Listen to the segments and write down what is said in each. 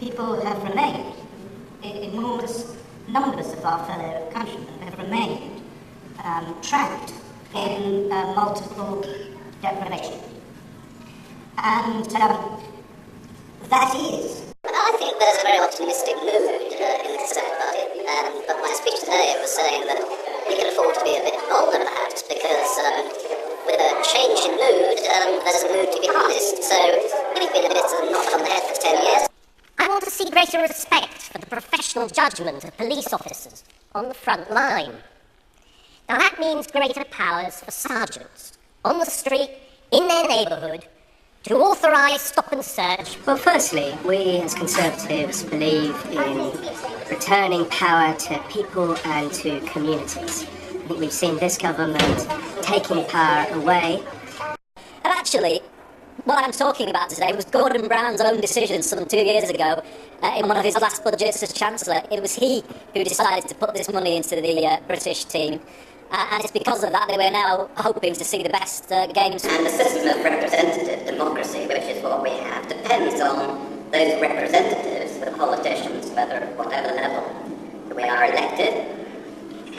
people have remained, enormous numbers of our fellow countrymen have remained trapped in multiple deprivation. And that is... I think there's a very optimistic mood in the Conservative Party, but my speech today was saying that we can afford to be a bit bolder perhaps, because with a change in mood, there's a mood to be harnessed. So we've been a bit knocked on the head for 10 years. I want to see greater respect for the professional judgment of police officers on the front line. Now that means greater powers for sergeants on the street, in their neighbourhood, to authorise stop and search. Well, firstly, we as Conservatives believe in returning power to people and to communities. I think we've seen this government taking power away. And actually, what I'm talking about today was Gordon Brown's own decision some 2 years ago in one of his last budgets as Chancellor. It was he who decided to put this money into the British team. And it's because of that that we're now hoping to see the best games. And the system of representative democracy, which is what we have, depends on those representatives, the politicians, whatever level we are elected,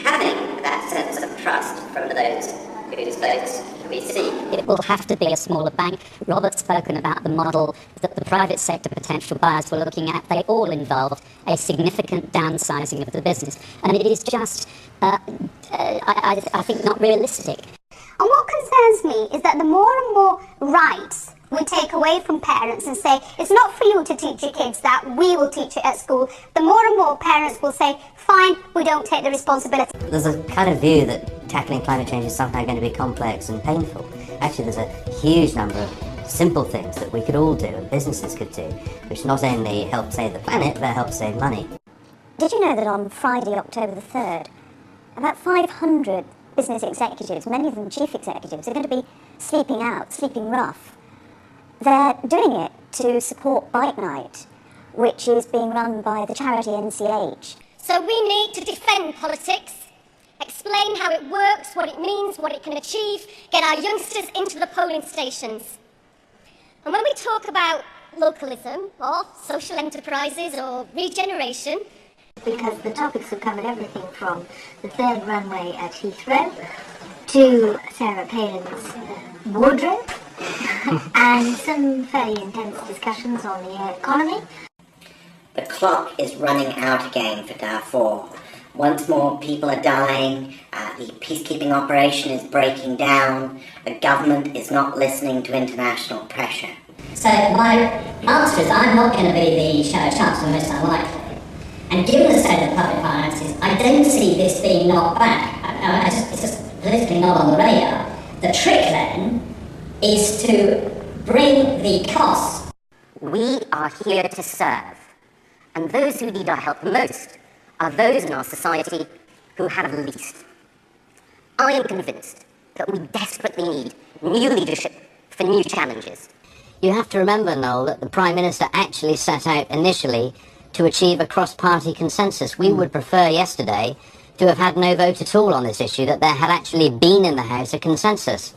having that sense of trust from those whose votes we seek. It will have to be a smaller bank. Robert's spoken about the model that the private sector potential buyers were looking at. They all involved a significant downsizing of the business. And it is just, I think, not realistic. And what concerns me is that the more and more rights we take away from parents and say, it's not for you to teach your kids that, we will teach it at school, the more and more parents will say, fine, we don't take the responsibility. There's a kind of view that tackling climate change is somehow going to be complex and painful. Actually, there's a huge number of simple things that we could all do and businesses could do, which not only help save the planet, but help save money. Did you know that on Friday, October the 3rd, about 500 business executives, many of them chief executives, are going to be sleeping out, sleeping rough. They're doing it to support Bike Night, which is being run by the charity NCH. So we need to defend politics, explain how it works, what it means, what it can achieve, get our youngsters into the polling stations. And when we talk about localism, or social enterprises, or regeneration, because the topics have covered everything from the third runway at Heathrow to Sarah Palin's wardrobe and some fairly intense discussions on the economy. The clock is running out again for Darfur. Once more people are dying, the peacekeeping operation is breaking down, the government is not listening to international pressure. So my answer is I'm not going to be the shadow chancellor most unlikely. And given the state of public finances, I don't see this being knocked back. It's just politically not on the radar. The trick then is to bring the costs. We are here to serve, and those who need our help the most are those in our society who have least. I am convinced that we desperately need new leadership for new challenges. You have to remember, Noel, that the Prime Minister actually set out initially to achieve a cross-party consensus. We would prefer yesterday to have had no vote at all on this issue, that there had actually been in the House a consensus.